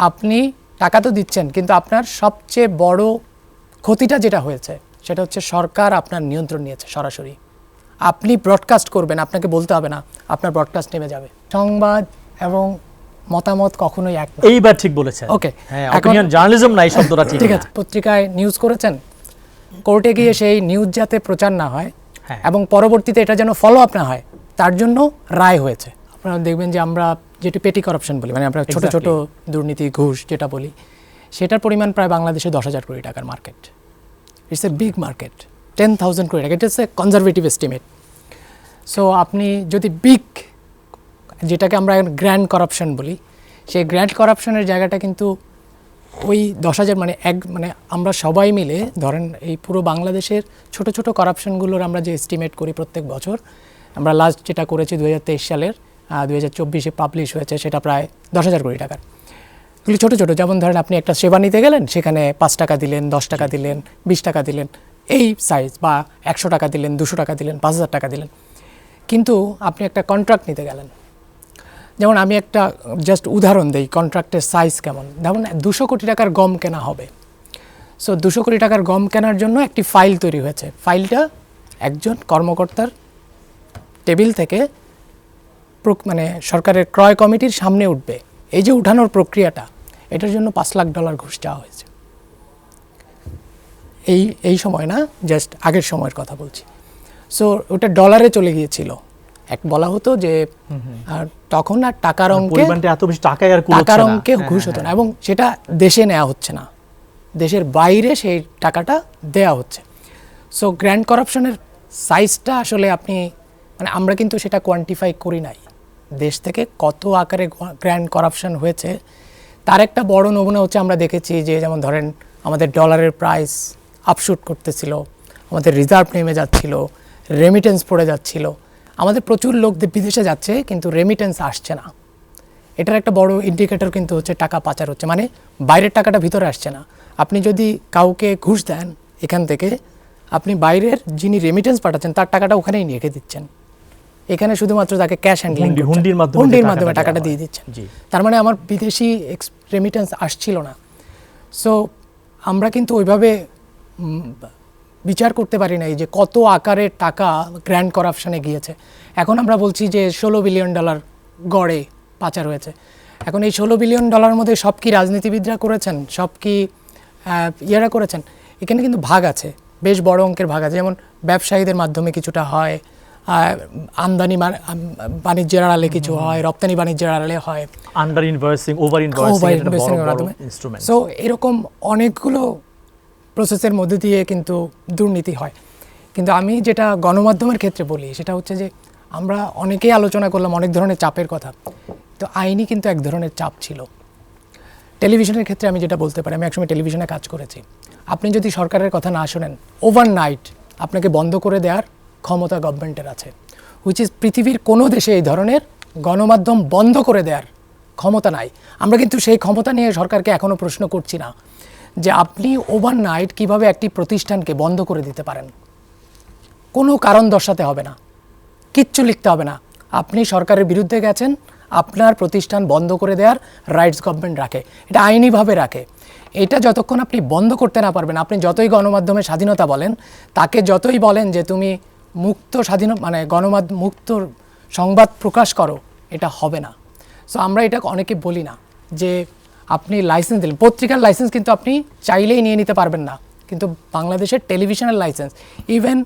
আপনি টাকা তো দিচ্ছেন, কিন্তু আপনার সবচেয়ে বড় ক্ষতিটা যেটা হয়েছে সেটা হচ্ছে সরকার আপনার নিয়ন্ত্রণ নিয়েছে সরাসরি। আপনি ব্রডকাস্ট করবেন, আপনাকে বলতে হবে না, আপনার ব্রডকাস্ট নেমে যাবে। সংবাদ এবং মতামত কখনোই এক না। এইবার ঠিক বলেছেন। ওকে, এখন জার্নালিজম নাই শব্দটা ঠিক আছে। পত্রিকায় নিউজ করেছেন, কোর্টে গিয়ে সেই নিউজ যাতে প্রচার না হয় এবং পরবর্তীতে এটা যেন ফলো আপ না হয়, তার জন্য রায় হয়েছে। আপনারা দেখবেন যে আমরা যেটি পেটি করাপশন বলি, মানে আমরা ছোট ছোট দুর্নীতি, ঘুষ যেটা বলি, সেটার পরিমাণ প্রায় বাংলাদেশে 10,000 কোটি টাকার market. It's a big market, 10,000 কোটি টাকা। It's a conservative estimate. So আপনি যদি বিগ, যেটাকে আমরা গ্র্যান্ড করাপশন বলি, সেই গ্র্যান্ড করাপশনের জায়গাটা কিন্তু ওই 10,000 মানে আমরা সবাই মিলে ধরেন এই পুরো বাংলাদেশের ছোট ছোট করাপশনগুলোর আমরা যে এস্টিমেট করি প্রত্যেক বছর, আমরা লাস্ট যেটা করেছি 2023 সালের 2024-এ পাবলিশ হয়েছে, সেটা প্রায় 10,000 কোটি টাকার। এগুলি ছোটো ছোটো, যেমন ধরেন আপনি একটা সেবা নিতে গেলেন, সেখানে 5 টাকা দিলেন, 10 টাকা দিলেন, 20 টাকা দিলেন, এই সাইজ, বা 100 টাকা দিলেন, 200 টাকা দিলেন, 5,000 টাকা দিলেন। কিন্তু আপনি একটা কন্ট্রাক্ট নিতে গেলেন, যেমন আমি একটা জাস্ট উদাহরণ দিই কন্ট্রাক্টের সাইজ কেমন। যেমন 200 কোটি টাকার গম কেনা হবে। সো 200 কোটি টাকার গম কেনার জন্য একটি ফাইল তৈরি হয়েছে। ফাইলটা একজন কর্মকর্তার টেবিল থেকে মানে সরকারের ক্রয় কমিটির সামনে উঠবে। এই যে উঠানোর প্রক্রিয়াটা, এটার জন্য $5 লাখ ঘুষ চাওয়া হয়েছে। এই সময় না, জাস্ট আগের সময়ের কথা বলছি। সো ওটা ডলারে চলে গিয়েছিল। বলা হতো যে তখন আর টাকার অঙ্কে ঘুষ হতো না, এবং সেটা দেশে নেওয়া হচ্ছে না, দেশের বাইরে সেই টাকাটা দেয়া হচ্ছে। সো গ্র্যান্ড করাপশনের সাইজটা আসলে আপনি, মানে আমরা কিন্তু সেটা কোয়ান্টিফাই করি নাই, দেশ থেকে কত আকারে গ্র্যান্ড করাপশন হয়েছে তার একটা বড় নমুনা হচ্ছে আমরা দেখেছি যে, যেমন ধরেন আমাদের ডলারের প্রাইস আপশুট করতেছিল, আমাদের রিজার্ভ নেমে যাচ্ছিল, রেমিটেন্স পড়ে যাচ্ছিল, আমাদের প্রচুর লোক বিদেশে যাচ্ছে কিন্তু রেমিটেন্স আসছে না। এটার একটা বড় ইন্ডিকেটর কিন্তু হচ্ছে টাকা পাচার হচ্ছে, মানে বাইরের টাকাটা ভিতরে আসছে না। আপনি যদি কাউকে ঘুষ দেন এখান থেকে, আপনি বাইরের যিনি রেমিটেন্স পাঠাচ্ছেন তার টাকাটা ওখানেই নিয়ে রেখে দিচ্ছেন, এখানে শুধুমাত্র তাকে ক্যাশ হ্যান্ডলিং হুন্ডির মাধ্যমে টাকাটা দিয়ে দিচ্ছেন। তার মানে আমার বিদেশি রেমিটেন্স আসছিল না। সো আমরা কিন্তু ওইভাবে বিচার করতে পারি নাই যে কত আকারে টাকা গ্র্যান্ড করাপশনে গিয়েছে। এখন আমরা বলছি যে $16 বিলিয়ন গড়ে পাচার হয়েছে। এখন এই $16 বিলিয়ন মধ্যে সব কি রাজনীতিবিদরা করেছেন, সব কি ইয়েরা করেছেন? এখানে কিন্তু ভাগ আছে, বেশ বড় অঙ্কের ভাগ আছে। যেমন ব্যবসায়ীদের মাধ্যমে কিছুটা হয়, আমদানি বাণিজ্যের আড়ালে কিছু হয়, রপ্তানি বাণিজ্যের আড়ালে হয়, under invoicing, over invoicing instrument. So এরকম অনেকগুলো প্রসেসের মধ্যে দিয়ে কিন্তু দুর্নীতি হয়। কিন্তু আমি যেটা গণমাধ্যমের ক্ষেত্রে বলি সেটা হচ্ছে যে, আমরা অনেকেই আলোচনা করলাম অনেক ধরনের চাপের কথা, তো আইনি কিন্তু এক ধরনের চাপ ছিল। টেলিভিশনের ক্ষেত্রে আমি যেটা বলতে পারি, আমি একসময় টেলিভিশনে কাজ করেছি, আপনি যদি সরকারের কথা না শোনেন, ওভারনাইট আপনাকে বন্ধ করে দেওয়ার ক্ষমতা গভর্নমেন্টের আছে, হুইচ ইজ পৃথিবীর কোনো দেশে এই ধরনের গণমাধ্যম বন্ধ করে দেওয়ার ক্ষমতা নাই। আমরা কিন্তু সেই ক্ষমতা নিয়ে সরকারকে এখনও প্রশ্ন করছি না যে আপনি ওভারনাইট কিভাবে একটি প্রতিষ্ঠানকে বন্ধ করে দিতে পারেন। কোনো কারণ দর্শাতে হবে না, কিচ্ছু লিখতে হবে না, আপনি সরকারের বিরুদ্ধে গেছেন, আপনার প্রতিষ্ঠান বন্ধ করে দেওয়ার রাইটস গভর্নমেন্ট রাখে, এটা আইনিভাবে রাখে। এটা যতক্ষণ আপনি বন্ধ করতে না পারবেন, আপনি যতই গণমাধ্যমের স্বাধীনতা বলেন, তাকে যতই বলেন যে তুমি মুক্ত মানে মুক্ত সংবাদ প্রকাশ করো, এটা হবে না। সো আমরা এটা অনেকে বলি না যে আপনি লাইসেন্স দিলেন, পত্রিকার লাইসেন্স কিন্তু আপনি চাইলেই নিয়ে নিতে পারবেন না, কিন্তু বাংলাদেশের টেলিভিশনের লাইসেন্স, ইভেন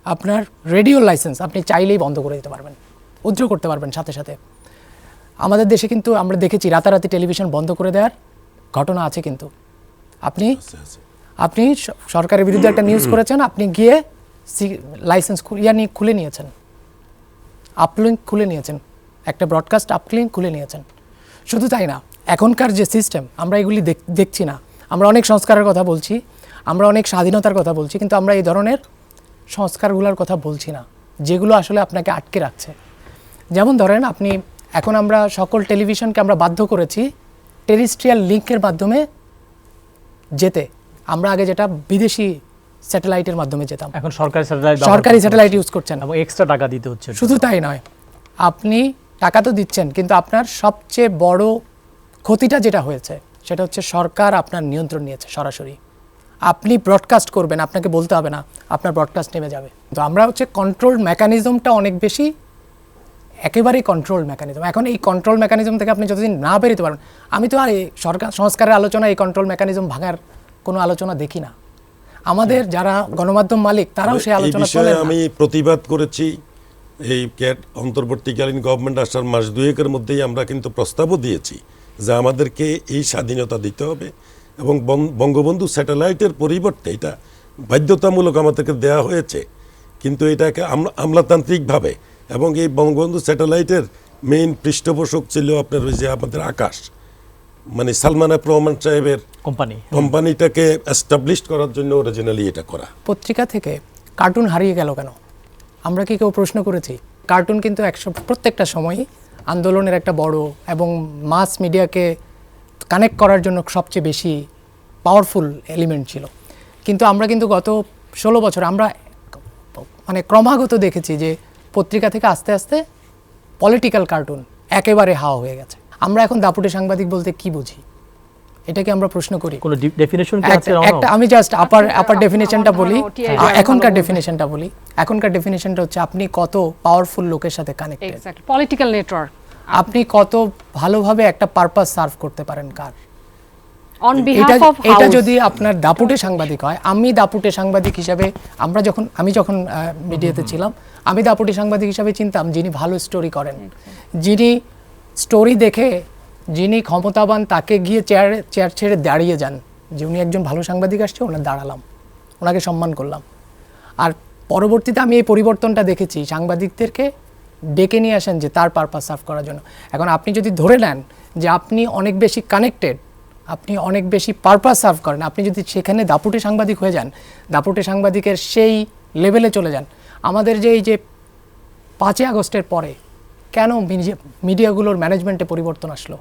আপনার রেডিওর লাইসেন্স আপনি চাইলেই বন্ধ করে দিতে পারবেন, উইথড্র করতে পারবেন সাথে সাথে। আমাদের দেশে কিন্তু আমরা দেখেছি রাতারাতি টেলিভিশন বন্ধ করে দেওয়ার ঘটনা আছে। কিন্তু আপনি সরকারের বিরুদ্ধে একটা নিউজ করেছেন, আপনি গিয়ে লাইসেন্স খুলে নিয়েছেন, আপলিঙ্ক খুলে নিয়েছেন, একটা ব্রডকাস্ট আপলিঙ্ক খুলে নিয়েছেন। শুধু তাই না, এখনকার যে সিস্টেম, আমরা এগুলি দেখছি না। আমরা অনেক সংস্কারের কথা বলছি, আমরা অনেক স্বাধীনতার কথা বলছি, কিন্তু আমরা এই ধরনের সংস্কারগুলোর কথা বলছি না যেগুলো আসলে আপনাকে আটকে রাখছে। যেমন ধরেন আপনি, এখন আমরা সকল টেলিভিশনকে আমরা বাধ্য করেছি টেরিস্ট্রিয়াল লিঙ্কের মাধ্যমে যেতে। আমরা আগে যেটা বিদেশি স্যাটেলাইটের মাধ্যমে যেতাম, এখন সরকারি স্যাটেলাইট ইউজ করছেন এবং এক্সট্রা টাকা দিতে হচ্ছে। শুধু তাই নয়, আপনি টাকা তো দিচ্ছেন, কিন্তু আপনার সবচেয়ে বড় ক্ষতিটা যেটা হয়েছে সেটা হচ্ছে সরকার আপনার নিয়ন্ত্রণ নিয়েছে সরাসরি। আপনি ব্রডকাস্ট করবেন, আপনাকে বলতে হবে না, আপনার ব্রডকাস্ট নেমে যাবে। তো আমরা হচ্ছে কন্ট্রোল মেকানিজমটা অনেক বেশি, একেবারেই কন্ট্রোল মেকানিজম। এখন এই কন্ট্রোল মেকানিজম থেকে আপনি যতদিন না বেরোতে পারবেন, আমি তো আর এই সরকার সংস্কারের আলোচনা, এই কন্ট্রোল মেকানিজম ভাঙার কোনো আলোচনা দেখি না। আমাদের যারা গণমাধ্যম মালিক তারাও সেই আলোচনা চলে না। আমি প্রতিবাদ করেছি এই ক্যাট অন্তর্বর্তীকালীন গভর্নমেন্ট আসার মাস দুয়েকের মধ্যেই আমরা কিন্তু প্রস্তাবও দিয়েছি যে আমাদেরকে এই স্বাধীনতা দিতে হবে এবং বঙ্গবন্ধু স্যাটেলাইটের পরিবর্তে এটা বাধ্যতামূলক আমাদেরকে দেয়া হয়েছে, কিন্তু এটাকে আমলাতান্ত্রিকভাবে, এবং এই বঙ্গবন্ধু স্যাটেলাইটের মেইন পৃষ্ঠপোষক ছিল আপনার ওই যে আমাদের আকাশ, মানে সালমান এফ রহমান সাহেবের কোম্পানিটাকে এস্টাবলিশ করার জন্য অরিজিনালি এটা করা। পত্রিকা থেকে কার্টুন হারিয়ে গেল কেন, আমরা কি কেউ প্রশ্ন করেছি? কার্টুন কিন্তু প্রত্যেকটা সময়ই আন্দোলনের একটা বড় এবং মাস মিডিয়াকে কানেক্ট করার জন্য সবচেয়ে বেশি পাওয়ারফুল এলিমেন্ট ছিল। কিন্তু আমরা কিন্তু গত 16 বছর আমরা মানে ক্রমাগত দেখেছি যে পত্রিকা থেকে আস্তে আস্তে পলিটিক্যাল কার্টুন একেবারে হাওয়া হয়ে গেছে। আমরা এখন দাপুটে সাংবাদিক বলতে কি বুঝি, এটাকে আমরা প্রশ্ন করি। কোন ডেফিনিশন কি আছে? একটা আমি জাস্ট আপার ডেফিনিশনটা বলি, এখনকার ডেফিনিশনটা বলি। এখনকার ডেফিনিশনটা হচ্ছে আপনি কত পাওয়ারফুল লোকের সাথে কানেক্টেড, এক্স্যাক্টলি পলিটিক্যাল নেটওয়ার্ক, আপনি কত ভালোভাবে একটা পারপাস সার্ভ করতে পারেন কার। অন বিহাফ অফ এটা যদি আপনার দাপুটে সাংবাদিক হয়, আমি দাপুটে সাংবাদিক হিসাবে আমি যখন মিডিয়াতে ছিলাম, আমি দাপুটে সাংবাদিক হিসাবে চিনতাম যিনি ভালো স্টোরি করেন, যিনি স্টোরি দেখে যিনি ক্ষমতাবান তাকে গিয়ে চেয়ার ছেড়ে দাঁড়িয়ে যান, যে উনি একজন ভালো সাংবাদিক আসছে, ওনার দাঁড়ালাম, ওনাকে সম্মান করলাম। আর পরবর্তীতে আমি এই পরিবর্তনটা দেখেছি, সাংবাদিকদেরকে ডেকে নিয়ে আসেন যে তার পারপাস সার্ভ করার জন্য। এখন আপনি যদি ধরে নেন যে আপনি অনেক বেশি কানেক্টেড, আপনি অনেক বেশি পারপাস সার্ভ করেন, আপনি যদি সেখানে দাপুটে সাংবাদিক হয়ে যান, দাপুটে সাংবাদিকের সেই লেভেলে চলে যান, আমাদের যে এই যে 5ই আগস্টের পরে কেন মিডিয়াগুলোর ম্যানেজমেন্টে পরিবর্তন আসলো,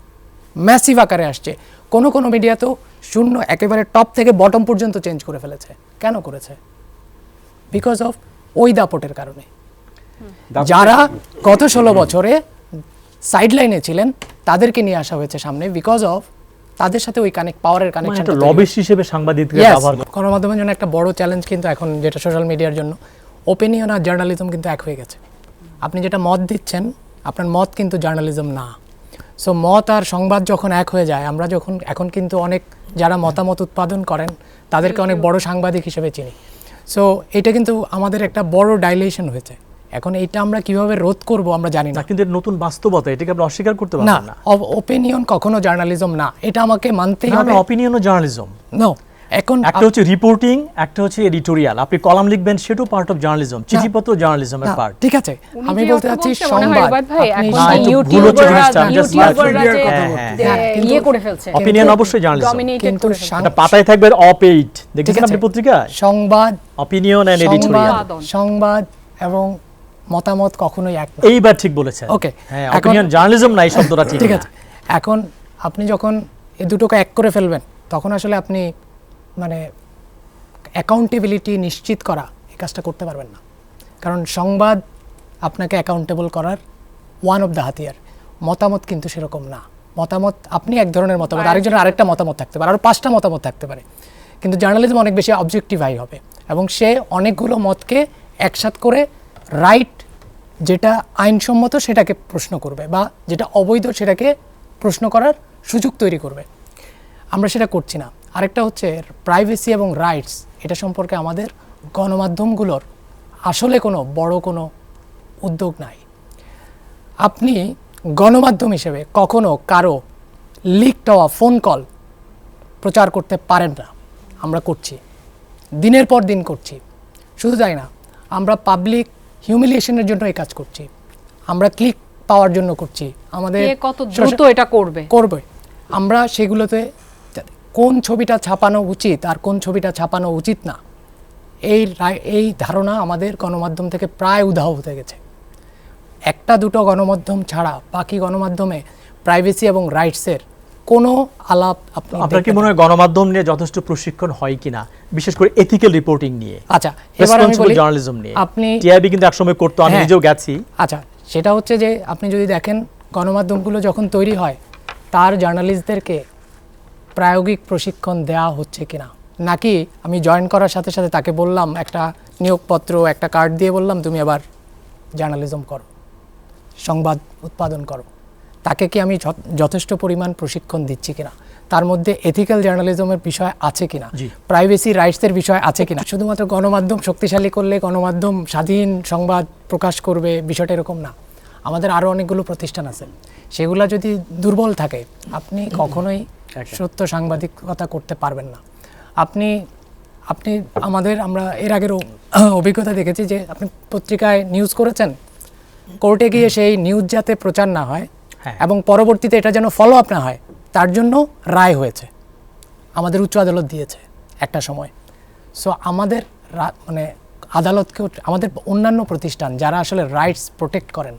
ম্যাসিভ আকারে আসছে। কোনো মিডিয়া তো শূন্য একেবারে টপ থেকে বটম পর্যন্ত চেঞ্জ করে ফেলেছে। কেন করেছে? বিকজ অফ ওই দাপটের কারণে। যারা গত 16 বছরে সাইডলাইনে ছিলেন তাদেরকে নিয়ে আসা হয়েছে সামনে, বিকজ অফ তাদের সাথে ওই পাওয়ারের কানেকশন। একটা লবিস্ট হিসেবে সাংবাদিকদের ব্যবহার গণমাধ্যমের জন্য একটা বড় চ্যালেঞ্জ কিন্তু এখন, যেটা সোশ্যাল মিডিয়ার জন্য, ওপিনিয়ন আর জার্নালিজম কিন্তু এক হয়ে গেছে। আপনি যেটা মত দিচ্ছেন, আপনার মত কিন্তু জার্নালিজম না। সো মত আর সংবাদ যখন এক হয়ে যায়, আমরা যখন এখন কিন্তু অনেক যারা মতামত উৎপাদন করেন তাদেরকে অনেক বড় সাংবাদিক হিসেবে চিনি। সো এটা কিন্তু আমাদের একটা বড় ডাইলেশন হয়েছে। এখন এইটা আমরা কিভাবে রোধ করব আমরা জানি না, কিন্তু নতুন বাস্তবতা, এটাকে আমরা অস্বীকার করতে পারবো না। ওপিনিয়ন কখনো জার্নালিজম না, এটা আমাকে মানতেই হবে। ওপিনিয়নও জার্নালিজম নো, এখন একটা হচ্ছে রিপোর্টিং, একটা হচ্ছে এডিটোরিয়াল। আপনি কলাম লিখবেন, সেটাও পার্ট অফ জার্নালিজম, চিঠিপত্র জার্নালিজমের পার্ট। ঠিক আছে, আমি বলতে চাচ্ছি সংবাদ, অপিনিয়ন অবশ্যই জার্নালিজম, কিন্তু এটা পাতায় থাকবে অপ-8, দেখেছেন আপনি পত্রিকায়? সংবাদ, অপিনিয়ন এন্ড এডিটোরিয়াল, সংবাদ এবং মতামত কখনোই এক না। এইবার ঠিক বলেছেন। ওকে, হ্যাঁ, অপিনিয়ন জার্নালিজম না, এই শব্দটা ঠিক আছে। এখন আপনি যখন এই দুটোকে এক করে ফেলবেন, তখন আসলে আপনি মানে অ্যাকাউন্টেবিলিটি নিশ্চিত করা এই কাজটা করতে পারবেন না। কারণ সংবাদ আপনাকে অ্যাকাউন্টেবল করার ওয়ান অফ দ্য হাতিয়ার। মতামত কিন্তু সেরকম না। মতামত আপনি এক ধরনের মতামত, আরেকজনের আরেকটা মতামত থাকতে পারে, আরও 5টা মতামত থাকতে পারে। কিন্তু জার্নালিজম অনেক বেশি অবজেক্টিভাই হবে এবং সে অনেকগুলো মতকে একসাথ করে রাইট যেটা আইনসম্মত সেটাকে প্রশ্ন করবে, বা যেটা অবৈধ সেটাকে প্রশ্ন করার সুযোগ তৈরি করবে। আমরা সেটা করছি না। আরেকটা হচ্ছে প্রাইভেসি এবং রাইটস, এটা সম্পর্কে আমাদের গণমাধ্যমগুলোর আসলে কোনো বড় কোনো উদ্যোগ নাই। আপনি গণমাধ্যম হিসেবে কখনো কারো লিকড হওয়া ফোন কল প্রচার করতে পারেন না। আমরা করছি, দিনের পর দিন করছি। শুধু তাই না, আমরা পাবলিক হিউমিলিয়েশনের জন্য এই কাজ করছি, আমরা ক্লিক পাওয়ার জন্য করছি। আমাদের কত দ্রুত এটা করবে আমরা সেগুলোতে কোন ছবিটা ছাপানো উচিত আর কোন ছবিটা ছাপানো উচিত না, এই ধারণা আমাদের গণমাধ্যম থেকে প্রায় উধাও হতে গেছে। একটা দুটো গণমাধ্যম ছাড়া বাকি গণমাধ্যমে প্রাইভেসি এবং রাইটসের কোনো আলাপ আপনার কি মনে হয় গণমাধ্যম নিয়ে যথেষ্ট প্রশিক্ষণ হয় কিনা, বিশেষ করে এথিক্যাল রিপোর্টিং নিয়ে? আচ্ছা, এবার আমি বলি জার্নালিজম নিয়ে আপনি টিআইবি কিন্তু একসময় করতো, আমি নিজেও গেছি। আচ্ছা, সেটা হচ্ছে যে আপনি যদি দেখেন গণমাধ্যমগুলো যখন তৈরি হয়, তার জার্নালিস্টদেরকে প্রায়োগিক প্রশিক্ষণ দেওয়া হচ্ছে কিনা, নাকি আমি জয়েন করার সাথে সাথে তাকে বললাম একটা নিয়োগপত্র একটা কার্ড দিয়ে বললাম তুমি এবার জার্নালিজম করো, সংবাদ উৎপাদন করো, তাকে কি আমি যথেষ্ট পরিমাণ প্রশিক্ষণ দিচ্ছি কিনা, তার মধ্যে এথিক্যাল জার্নালিজমের বিষয় আছে কিনা, প্রাইভেসি রাইটসের বিষয় আছে কিনা। শুধুমাত্র গণমাধ্যম শক্তিশালী করলে গণমাধ্যম স্বাধীন সংবাদ প্রকাশ করবে বিষয়টা এরকম না। আমাদের আরও অনেকগুলো প্রতিষ্ঠান আছে, সেগুলা যদি দুর্বল থাকে আপনি কখনোই সত্য সাংবাদিকতা করতে পারবেন না। আপনি আমরা এর আগের অভিজ্ঞতা দেখেছি যে আপনি পত্রিকায় নিউজ করেছেন, কোর্টে গিয়ে সেই নিউজ যাতে প্রচার না হয় এবং পরবর্তীতে এটা যেন ফলো আপ না হয় তার জন্য রায় হয়েছে, আমাদের উচ্চ আদালত দিয়েছে একটা সময়। সো আমাদের মানে আদালতকেও, আমাদের অন্যান্য প্রতিষ্ঠান যারা আসলে রাইটস প্রোটেক্ট করেন